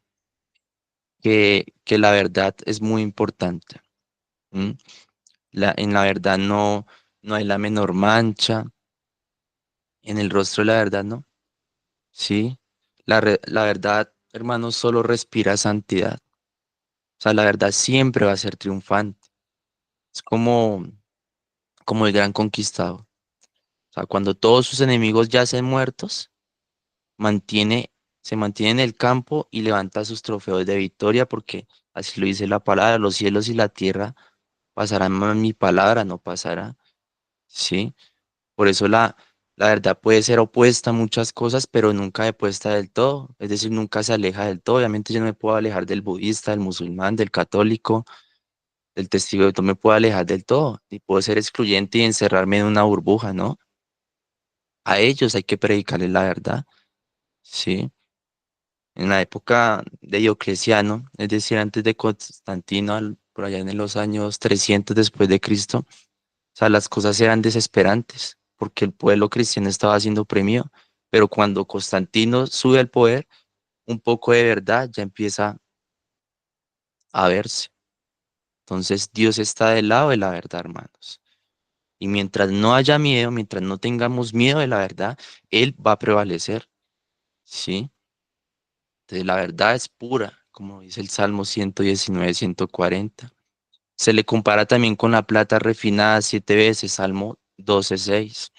que la verdad es muy importante. ¿M? En la verdad no hay la menor mancha, en el rostro de la verdad no. Sí, la verdad, hermano, solo respira santidad. O sea, la verdad siempre va a ser triunfante. Es como el gran conquistador. O sea, cuando todos sus enemigos yacen muertos, mantiene, se mantiene en el campo y levanta sus trofeos de victoria, porque así lo dice la palabra, los cielos y la tierra pasarán, mas mi palabra no pasará. ¿Sí? Por eso la verdad puede ser opuesta a muchas cosas, pero nunca opuesta del todo. Es decir, nunca se aleja del todo. Obviamente yo no me puedo alejar del budista, del musulmán, del católico, del testigo de Jehová, me puedo alejar del todo. Y puedo ser excluyente y encerrarme en una burbuja, ¿no? A ellos hay que predicarles la verdad. Sí. En la época de Diocleciano, es decir, antes de Constantino, por allá en los años 300 después de Cristo, o sea, las cosas eran desesperantes porque el pueblo cristiano estaba siendo oprimido. Pero cuando Constantino sube al poder, un poco de verdad ya empieza a verse. Entonces Dios está del lado de la verdad, hermanos. Y mientras no haya miedo, mientras no tengamos miedo de la verdad, Él va a prevalecer. ¿Sí? Entonces la verdad es pura, como dice el Salmo 119, 140. Se le compara también con la plata refinada 7 veces, Salmo 12:6.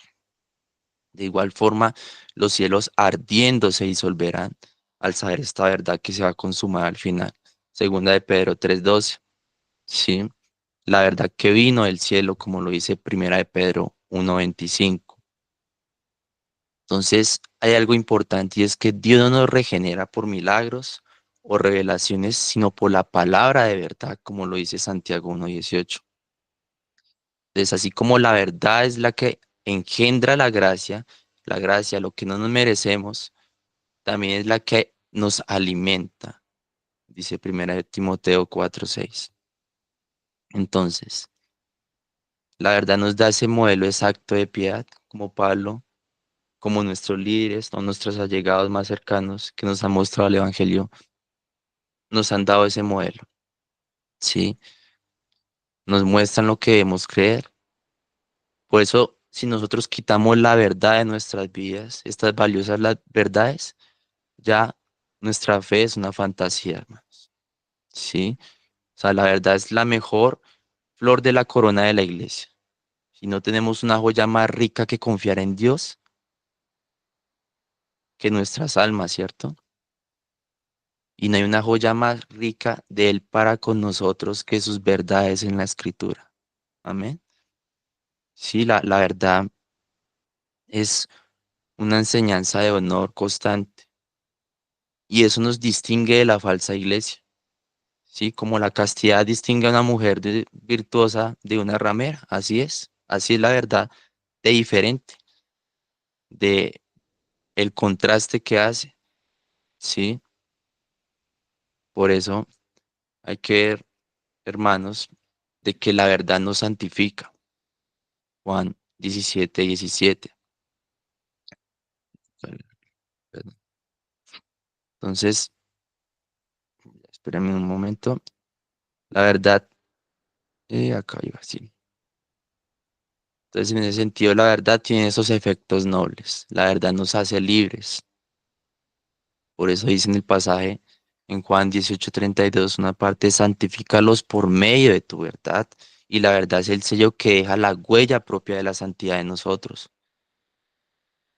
De igual forma, los cielos ardiendo se disolverán al saber esta verdad que se va a consumar al final. Segunda de Pedro 3:12. Sí, la verdad que vino del cielo, como lo dice Primera de Pedro 1:25. Entonces, hay algo importante y es que Dios no nos regenera por milagros o revelaciones, sino por la palabra de verdad, como lo dice Santiago 1:18. Entonces, así como la verdad es la que engendra la gracia, lo que no nos merecemos, también es la que nos alimenta, dice Primera de Timoteo 4:6. Entonces, la verdad nos da ese modelo exacto de piedad, como Pablo, como nuestros líderes o nuestros allegados más cercanos que nos han mostrado el Evangelio, nos han dado ese modelo, ¿sí? Nos muestran lo que debemos creer. Por eso, si nosotros quitamos la verdad de nuestras vidas, estas valiosas las verdades, ya nuestra fe es una fantasía, hermanos, ¿sí? O sea, la verdad es la mejor flor de la corona de la iglesia. Si no tenemos una joya más rica que confiar en Dios que nuestras almas, ¿cierto? Y no hay una joya más rica de Él para con nosotros que sus verdades en la Escritura. Amén. Sí, la verdad es una enseñanza de honor constante y eso nos distingue de la falsa iglesia. Sí, como la castidad distingue a una mujer virtuosa de una ramera. Así es la verdad de diferente, de el contraste que hace. Sí, por eso hay que ver, hermanos, de que la verdad nos santifica. Juan 17:17. Perdón. Entonces, espérame un momento. La verdad, acá iba así. Entonces, en ese sentido, la verdad tiene esos efectos nobles. La verdad nos hace libres. Por eso dice en el pasaje en Juan 18:32, una parte, santifícalos por medio de tu verdad. Y la verdad es el sello que deja la huella propia de la santidad de nosotros.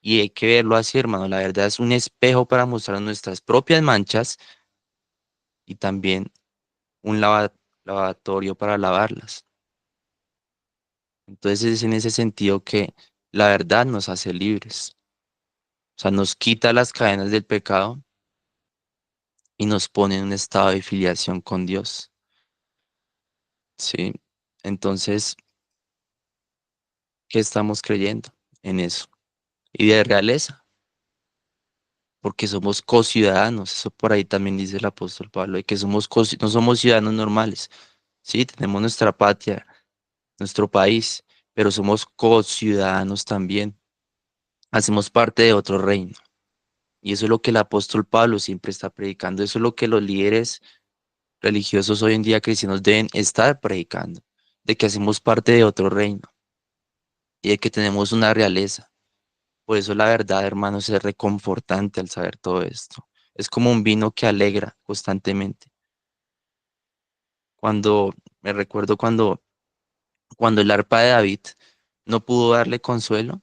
Y hay que verlo así, hermano. La verdad es un espejo para mostrar nuestras propias manchas y también un lavatorio para lavarlas. Entonces es en ese sentido que la verdad nos hace libres. O sea, nos quita las cadenas del pecado y nos pone en un estado de filiación con Dios. ¿Sí? Entonces, ¿qué estamos creyendo en eso? Y de realeza, porque somos co-ciudadanos. Eso por ahí también dice el apóstol Pablo, de que no somos ciudadanos normales. Sí, tenemos nuestra patria, nuestro país, pero somos co-ciudadanos también. Hacemos parte de otro reino. Y eso es lo que el apóstol Pablo siempre está predicando. Eso es lo que los líderes religiosos hoy en día cristianos deben estar predicando. De que hacemos parte de otro reino y de que tenemos una realeza. Por eso la verdad, hermanos, es reconfortante al saber todo esto. Es como un vino que alegra constantemente. Cuando, me recuerdo cuando el arpa de David no pudo darle consuelo,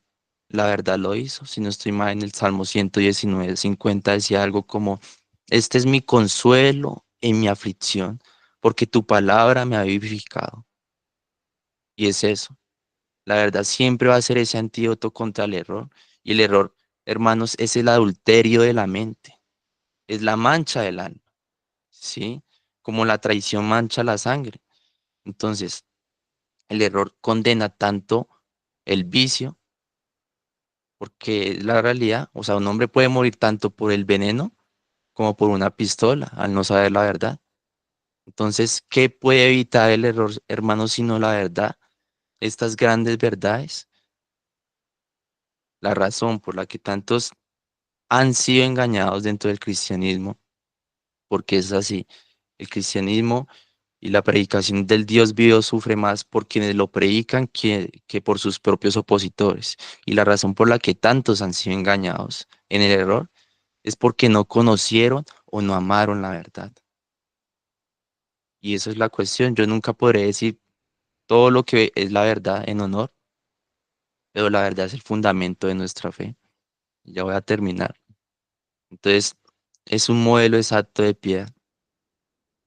la verdad lo hizo. Si no estoy mal, en el Salmo 119:50 decía algo como, este es mi consuelo en mi aflicción, porque tu palabra me ha vivificado. Y es eso. La verdad siempre va a ser ese antídoto contra el error. Y el error, hermanos, es el adulterio de la mente, es la mancha del alma, ¿sí? Como la traición mancha la sangre. Entonces, el error condena tanto el vicio, porque es la realidad, o sea, un hombre puede morir tanto por el veneno como por una pistola, al no saber la verdad. Entonces, ¿qué puede evitar el error, hermanos, sino la verdad? Estas grandes verdades, la razón por la que tantos han sido engañados dentro del cristianismo, porque es así. El cristianismo y la predicación del Dios vivo sufre más por quienes lo predican que por sus propios opositores. Y la razón por la que tantos han sido engañados en el error es porque no conocieron o no amaron la verdad. Y esa es la cuestión. Yo nunca podré decir todo lo que es la verdad en honor, pero la verdad es el fundamento de nuestra fe. Ya voy a terminar. Entonces, es un modelo exacto de piedad.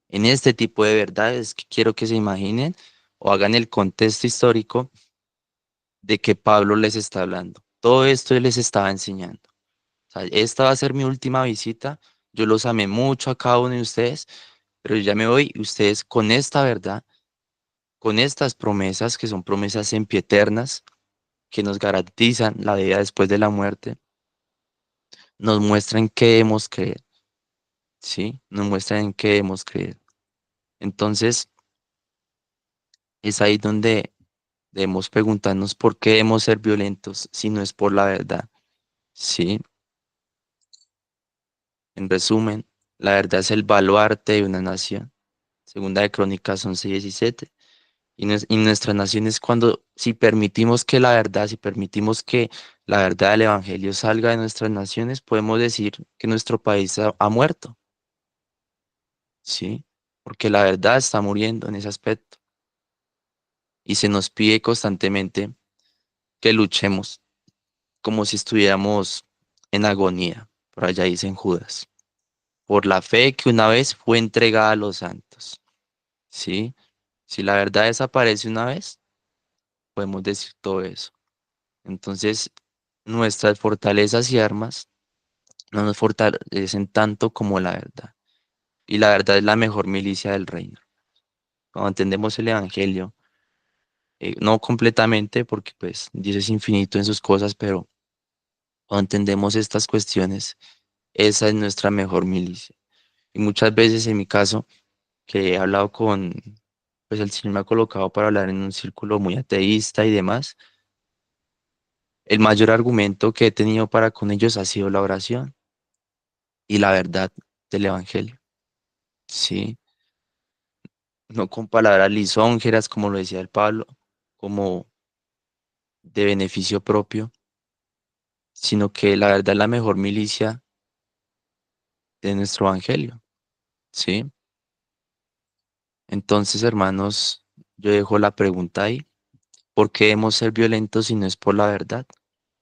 En este tipo de verdades que quiero que se imaginen o hagan el contexto histórico de que Pablo les está hablando. Todo esto él les estaba enseñando. O sea, esta va a ser mi última visita. Yo los amé mucho a cada uno de ustedes, pero ya me voy y ustedes con esta verdad, con estas promesas que son promesas sempieternas, que nos garantizan la vida después de la muerte, nos muestran qué debemos creer, ¿sí? Nos muestran en qué debemos creer. Entonces, es ahí donde debemos preguntarnos por qué debemos ser violentos si no es por la verdad, ¿sí? En resumen, la verdad es el baluarte de una nación. Segunda de Crónicas 11:17. Y nuestra nación es cuando, si permitimos que la verdad, si permitimos que la verdad del Evangelio salga de nuestras naciones, podemos decir que nuestro país ha muerto, ¿sí? Porque la verdad está muriendo en ese aspecto. Y se nos pide constantemente que luchemos como si estuviéramos en agonía. Por allá dicen Judas. Por la fe que una vez fue entregada a los santos. ¿Sí? Si la verdad desaparece una vez, podemos decir todo eso. Entonces, nuestras fortalezas y armas no nos fortalecen tanto como la verdad. Y la verdad es la mejor milicia del reino. Cuando entendemos el Evangelio, no completamente, porque pues Dios es infinito en sus cosas, pero cuando entendemos estas cuestiones, esa es nuestra mejor milicia. Y muchas veces en mi caso, que he hablado pues el Señor me ha colocado para hablar en un círculo muy ateísta y demás, el mayor argumento que he tenido para con ellos ha sido la oración y la verdad del Evangelio. Sí, no con palabras lisonjeras, como lo decía el Pablo, como de beneficio propio, sino que la verdad es la mejor milicia de nuestro evangelio, ¿sí? Entonces, hermanos, yo dejo la pregunta ahí. ¿Por qué debemos ser violentos si no es por la verdad?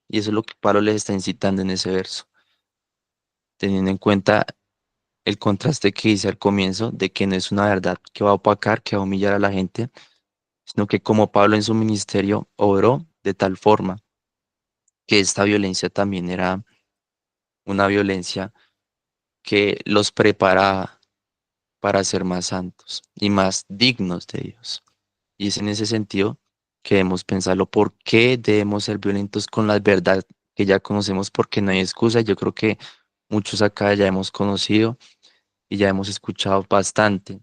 Y eso es lo que Pablo les está incitando en ese verso, teniendo en cuenta el contraste que dice al comienzo de que no es una verdad que va a opacar, que va a humillar a la gente, sino que como Pablo en su ministerio obró de tal forma que esta violencia también era una violencia que los preparaba para ser más santos y más dignos de Dios. Y es en ese sentido que debemos pensarlo, ¿por qué debemos ser violentos con la verdad que ya conocemos? Porque no hay excusa. Yo creo que muchos acá ya hemos conocido y ya hemos escuchado bastante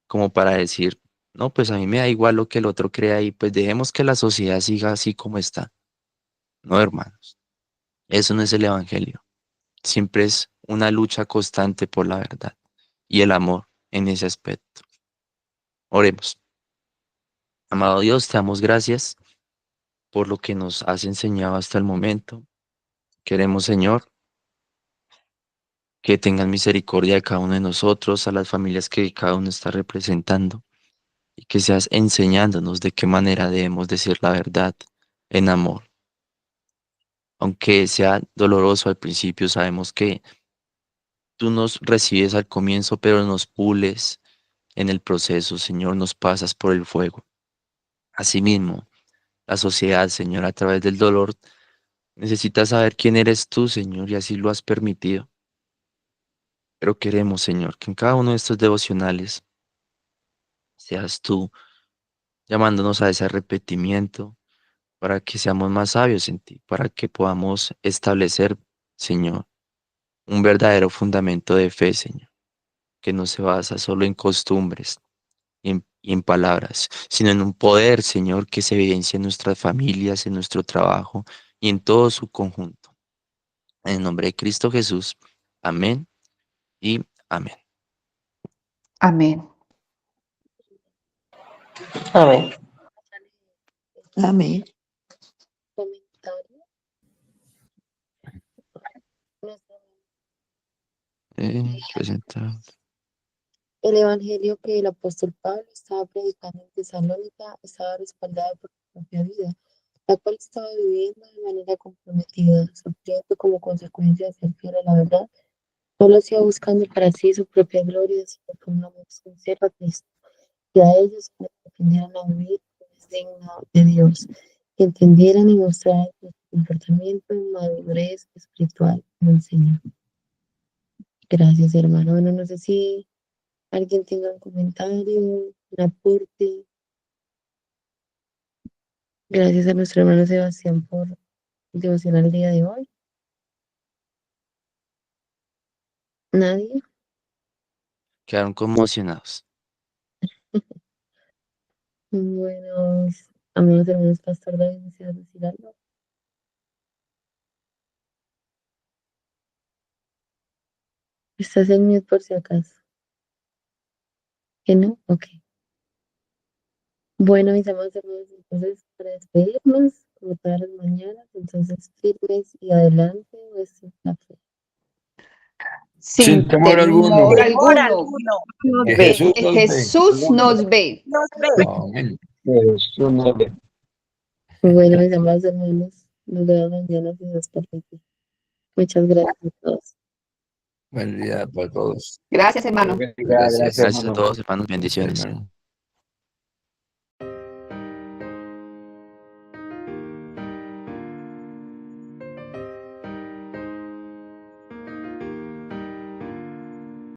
como para decir, no, pues a mí me da igual lo que el otro crea y pues dejemos que la sociedad siga así como está. No, hermanos, eso no es el evangelio. Siempre es una lucha constante por la verdad y el amor en ese aspecto. Oremos. Amado Dios, te damos gracias por lo que nos has enseñado hasta el momento. Queremos, Señor, que tengas misericordia de cada uno de nosotros, a las familias que cada uno está representando, y que seas enseñándonos de qué manera debemos decir la verdad en amor. Aunque sea doloroso al principio, sabemos que tú nos recibes al comienzo, pero nos pules en el proceso, Señor, nos pasas por el fuego. Asimismo, la sociedad, Señor, a través del dolor, necesita saber quién eres tú, Señor, y así lo has permitido. Pero queremos, Señor, que en cada uno de estos devocionales seas tú llamándonos a ese arrepentimiento para que seamos más sabios en ti, para que podamos establecer, Señor, un verdadero fundamento de fe, Señor, que no se basa solo en costumbres y en palabras, sino en un poder, Señor, que se evidencia en nuestras familias, en nuestro trabajo y en todo su conjunto. En el nombre de Cristo Jesús. Amén y amén. Amén. Amén. Amén. Comentario. Presentar. El evangelio que el apóstol Pablo estaba predicando en Tesalónica estaba respaldado por su propia vida, la cual estaba viviendo de manera comprometida, sufriendo como consecuencia de ser fiel a la verdad. No lo hacía buscando para sí su propia gloria, sino con un amor sincero a Cristo, y a ellos que aprendieran a vivir como es digno de Dios, que entendieran y mostraran su comportamiento en madurez espiritual como el Señor. Gracias, hermano. Bueno, no sé si alguien tenga un comentario, un aporte. Gracias a nuestro hermano Sebastián por devocionar el día de hoy. ¿Nadie? Quedaron conmocionados. Bueno, amados hermanos, Pastor David, ¿deseas decir algo? ¿Estás en mute por si acaso? ¿Que no? Ok. Bueno, mis amados hermanos, entonces para despedirnos, como todas las mañanas, entonces firmes y adelante, nuestra fe. Sin temor alguno, Temor alguno, alguno, nos que ve, Jesús que nos ve. Jesús nos ve. nos ve. Amén. Que Jesús nos ve. Bueno, mis amados hermanos, nos vemos mañana si Dios permite. Muchas gracias a todos. Buen día para todos. Gracias, hermano. Gracias, Gracias a hermano. todos, hermanos. Bendiciones. Hermano.